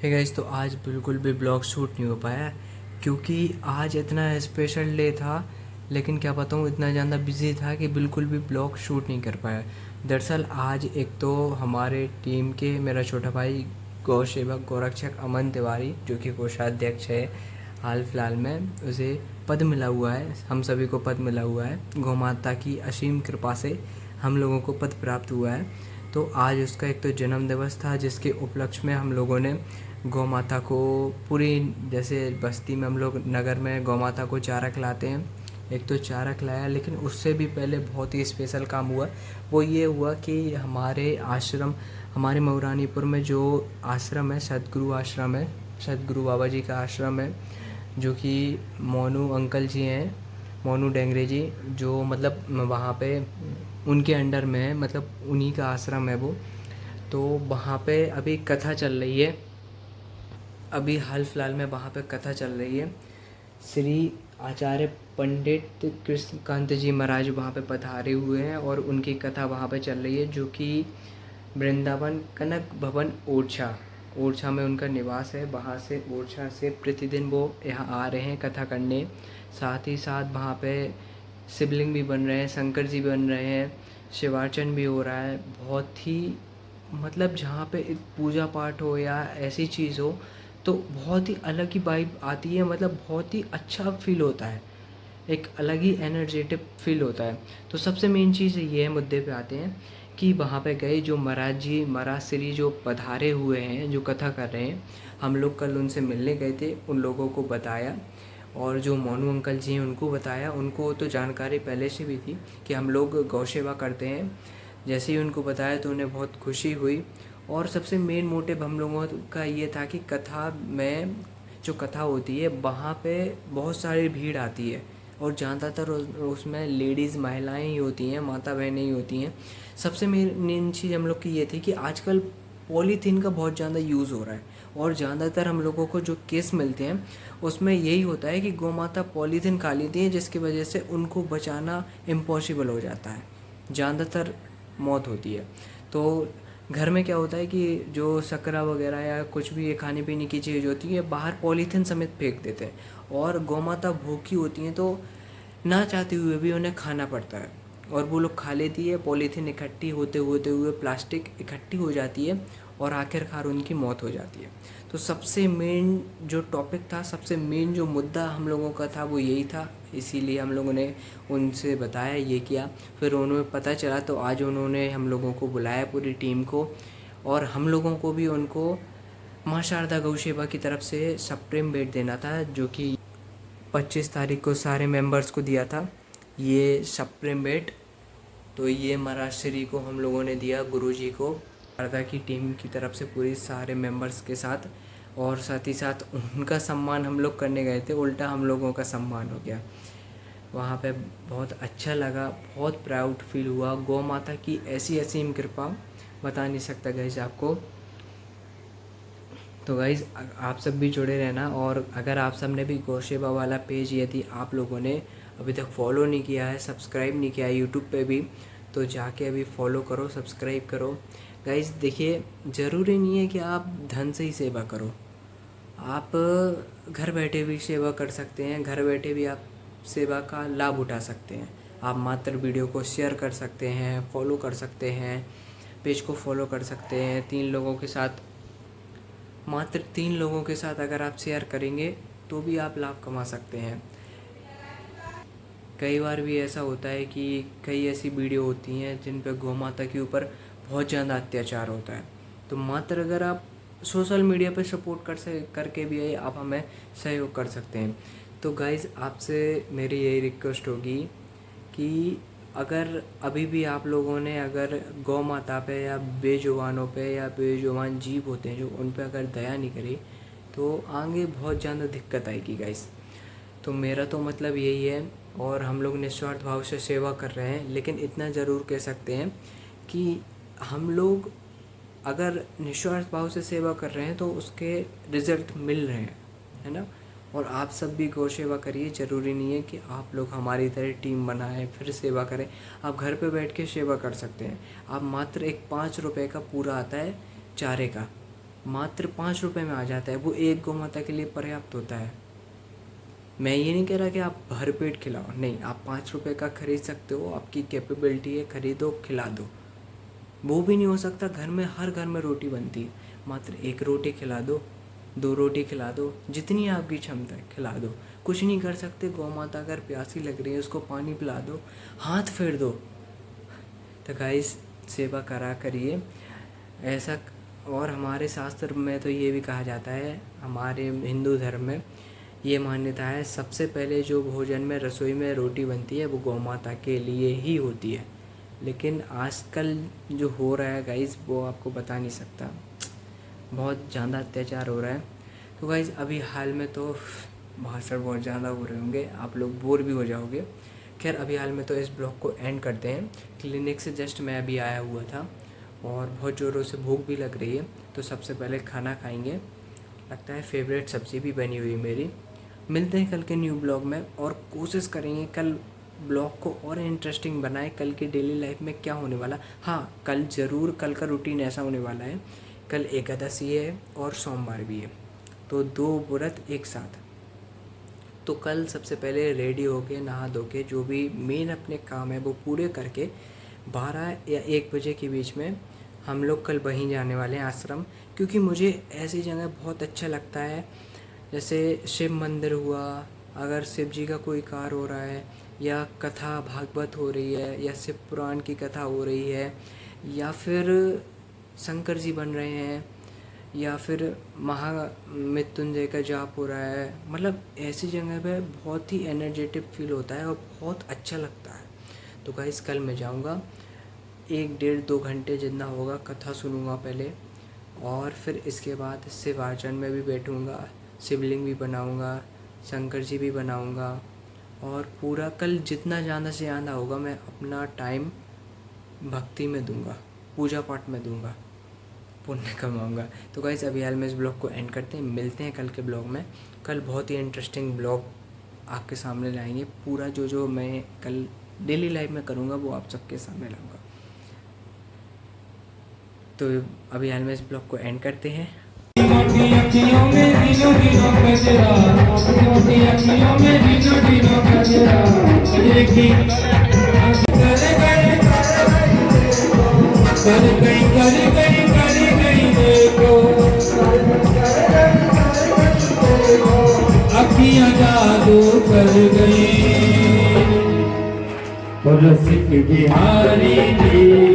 है गाइस। तो आज बिल्कुल भी ब्लॉग शूट नहीं हो पाया क्योंकि आज इतना स्पेशल डे था। लेकिन क्या बताऊँ, इतना ज़्यादा बिजी था कि बिल्कुल भी ब्लॉग शूट नहीं कर पाया। दरअसल आज एक तो हमारे टीम के मेरा छोटा भाई गौ सेवक गोरक्षक अमन तिवारी, जो कि कोषाध्यक्ष है, हाल फिलहाल में उसे पद मिला हुआ है। हम सभी को पद मिला हुआ है। गौ माता की असीम कृपा से हम लोगों को पद प्राप्त हुआ है। तो आज उसका एक तो जन्म दिवस था, जिसके उपलक्ष्य में हम लोगों ने गौ माता को पूरी, जैसे बस्ती में हम लोग नगर में गौ माता को चारा खिलाते हैं, एक तो चारा खिलाया। लेकिन उससे भी पहले बहुत ही स्पेशल काम हुआ। वो ये हुआ कि हमारे आश्रम, हमारे मऊरानीपुर में जो आश्रम है, सतगुरु आश्रम है, सतगुरु बाबा जी का आश्रम है, जो कि मोनू अंकल जी हैं, मोनू डेंगरे जी, जो मतलब वहाँ पे उनके अंडर में है, मतलब उन्हीं का आश्रम है वो। तो वहाँ पे अभी कथा चल रही है। अभी हाल फिलहाल में वहाँ पे कथा चल रही है। श्री आचार्य पंडित कृष्णकांत जी महाराज वहाँ पे पधारे हुए हैं और उनकी कथा वहाँ पे चल रही है, जो कि वृंदावन कनक भवन ओरछा, ओरछा में उनका निवास है। वहाँ से ओरछा से प्रतिदिन वो यहाँ आ रहे हैं कथा करने। साथ ही साथ वहाँ पे शिवलिंग भी बन रहे हैं, शंकर जी बन रहे हैं, शिवार्चन भी हो रहा है। बहुत ही मतलब जहाँ पे एक पूजा पाठ हो या ऐसी चीज़ हो तो बहुत ही अलग ही वाइब आती है। मतलब बहुत ही अच्छा फील होता है, एक अलग ही एनर्जेटिक फील होता है। तो सबसे मेन चीज़ ये है, मुद्दे पे आते हैं कि वहाँ पे गए जो महाराज जी, महाराज श्री जो पधारे हुए हैं, जो कथा कर रहे हैं, हम लोग कल उनसे मिलने गए थे। उन लोगों को बताया और जो मोनू अंकल जी हैं उनको बताया। उनको तो जानकारी पहले से भी थी कि हम लोग गौ सेवा करते हैं। जैसे ही उनको बताया तो उन्हें बहुत खुशी हुई। और सबसे मेन मोटिव हम लोगों का ये था कि कथा में जो कथा होती है वहाँ पे बहुत सारी भीड़ आती है और ज़्यादातर उसमें लेडीज़ महिलाएं ही होती हैं, माता बहनें ही होती हैं। सबसे मेन चीज़ हम लोग की ये थी कि आजकल पॉलीथीन का बहुत ज़्यादा यूज़ हो रहा है और ज़्यादातर हम लोगों को जो केस मिलते हैं उसमें यही होता है कि गौ माता पॉलीथीन खा लेती है, जिसकी वजह से उनको बचाना इम्पॉसिबल हो जाता है, ज़्यादातर मौत होती है। तो घर में क्या होता है कि जो शक्करा वगैरह या कुछ भी ये खाने पीने की चीज़ होती है बाहर पॉलीथीन समेत फेंक देते हैं और गौ माता भूखी होती हैं तो ना चाहते हुए भी उन्हें खाना पड़ता है और वो लोग खा लेती है। पॉलीथीन इकट्ठी होते होते हुए प्लास्टिक इकट्ठी हो जाती है और आखिरकार उनकी मौत हो जाती है। तो सबसे मेन जो टॉपिक था, सबसे मेन जो मुद्दा हम लोगों का था वो यही था। इसीलिए हम लोगों ने उनसे बताया, ये किया। फिर उन्हें पता चला तो आज उन्होंने हम लोगों को बुलाया, पूरी टीम को, और हम लोगों को भी उनको माँ शारदा गौ सेवा की तरफ से सप्रेम भेंट देना था, जो कि 25 तारीख को सारे मेंबर्स को दिया था ये सप्रेम भेंट। तो ये महाराज श्री को हम लोगों ने दिया, गुरुजी को, शारदा की टीम की तरफ से पूरी सारे मेंबर्स के साथ। और साथ ही साथ उनका सम्मान हम लोग करने गए थे, उल्टा हम लोगों का सम्मान हो गया वहाँ पे। बहुत अच्छा लगा, बहुत प्राउड फील हुआ। गौ माता की ऐसी असीम कृपा बता नहीं सकता गाइज आपको। तो गाइज़ आप सब भी जुड़े रहना। और अगर आप सब ने भी गौ सेवा वाला पेज यदि आप लोगों ने अभी तक फॉलो नहीं किया है, सब्सक्राइब नहीं किया है यूट्यूब पे भी, तो जाके अभी फॉलो करो, सब्सक्राइब करो। गाइज़ देखिए, ज़रूरी नहीं है कि आप धन से ही सेवा करो, आप घर बैठे भी सेवा कर सकते हैं। घर बैठे भी आप सेवा का लाभ उठा सकते हैं। आप मात्र वीडियो को शेयर कर सकते हैं, फॉलो कर सकते हैं, पेज को फॉलो कर सकते हैं। 3 लोगों के साथ, मात्र 3 लोगों के साथ अगर आप शेयर करेंगे तो भी आप लाभ कमा सकते हैं। कई बार भी ऐसा होता है कि कई ऐसी वीडियो होती हैं जिन पे गौ माता के ऊपर बहुत ज़्यादा अत्याचार होता है। तो मात्र अगर आप सोशल मीडिया पे सपोर्ट करके भी आप हमें सहयोग कर सकते हैं। तो गाइज़ आपसे मेरी यही रिक्वेस्ट होगी कि अगर अभी भी आप लोगों ने अगर गौ माता पे या बेजुबानों पे या बेजुबान जीव होते हैं जो, उन पे अगर दया नहीं करी तो आगे बहुत ज़्यादा दिक्कत आएगी गाइस। तो मेरा तो मतलब यही है और हम लोग निस्वार्थ भाव से सेवा कर रहे हैं। लेकिन इतना ज़रूर कह सकते हैं कि हम लोग अगर निस्वार्थ भाव से सेवा कर रहे हैं तो उसके रिज़ल्ट मिल रहे हैं, है ना। और आप सब भी गौ सेवा करिए। ज़रूरी नहीं है कि आप लोग हमारी तरह टीम बनाएं फिर सेवा करें। आप घर पे बैठ के सेवा कर सकते हैं। आप मात्र एक 5 रुपए का पूरा आता है चारे का, मात्र 5 रुपये में आ जाता है। वो एक गौ माता के लिए पर्याप्त होता है। मैं ये नहीं कह रहा कि आप भर पेट खिलाओ, नहीं, आप 5 रुपये का खरीद सकते हो, आपकी कैपेबिलिटी है, खरीदो, खिला दो। वो भी नहीं हो सकता, घर में हर घर में रोटी बनती है, मात्र 1 रोटी खिला दो, 2 रोटी खिला दो, जितनी आपकी क्षमता है खिला दो। कुछ नहीं कर सकते, गौ माता अगर प्यासी लग रही है उसको पानी पिला दो, हाथ फेर दो। तो गाइस, सेवा करा करिए ऐसा। और हमारे शास्त्र में तो ये भी कहा जाता है, हमारे हिंदू धर्म में ये मान्यता है, सबसे पहले जो भोजन में रसोई में रोटी बनती है वो गौ माता के लिए ही होती है। लेकिन आजकल जो हो रहा है गाइस, वो आपको बता नहीं सकता, बहुत ज़्यादा अत्याचार हो रहा है। तो गाइस, अभी हाल में तो भाषण बहुत ज़्यादा हो रहे होंगे, आप लोग बोर भी हो जाओगे। खैर, अभी हाल में तो इस ब्लॉग को एंड करते हैं। क्लिनिक से जस्ट मैं अभी आया हुआ था और बहुत ज़ोरों से भूख भी लग रही है, तो सबसे पहले खाना खाएंगे। लगता है फेवरेट सब्ज़ी भी बनी हुई है मेरी। मिलते हैं कल के न्यू ब्लॉग में, और कोशिश करेंगे कल ब्लॉग को और इंटरेस्टिंग बनाए। कल की डेली लाइफ में क्या होने वाला, हाँ, कल ज़रूर, कल का रूटीन ऐसा होने वाला है, कल एकादशी है और सोमवार भी है, तो 2 व्रत एक साथ। तो कल सबसे पहले रेडी होके नहा धो के जो भी मेन अपने काम है वो पूरे करके 12 या 1 बजे के बीच में हम लोग कल वहीं जाने वाले हैं, आश्रम। क्योंकि मुझे ऐसी जगह बहुत अच्छा लगता है, जैसे शिव मंदिर हुआ, अगर शिव जी का कोई कार्य हो रहा है, या कथा भागवत हो रही है, या शिव पुराण की कथा हो रही है, या फिर शंकर जी बन रहे हैं, या फिर महामृत्युंजय का जाप हो रहा है, मतलब ऐसी जगह पे बहुत ही एनर्जेटिक फील होता है और बहुत अच्छा लगता है। तो गाइस, कल मैं जाऊंगा, 1 डेढ़ 2 घंटे जितना होगा कथा सुनूंगा पहले, और फिर इसके बाद शिव अर्चन में भी बैठूंगा, शिवलिंग भी बनाऊंगा, शंकर जी भी बनाऊंगा, और पूरा कल जितना ज़्यादा से ज़्यादा होगा मैं अपना टाइम भक्ति में दूंगा, पूजा पाठ में दूंगा, पुण्य कमाऊंगा। तो गाइस, अभी हाल में इस ब्लॉग को एंड करते हैं, मिलते हैं कल के ब्लॉग में। कल बहुत ही इंटरेस्टिंग ब्लॉग आपके सामने लाएंगे, पूरा जो मैं कल डेली लाइफ में करूँगा वो आप सबके सामने लाऊंगा। तो अभी हाल में इस ब्लॉग को एंड करते हैं। अखियाँ जादू कर गई, रसिक बिहारी जी।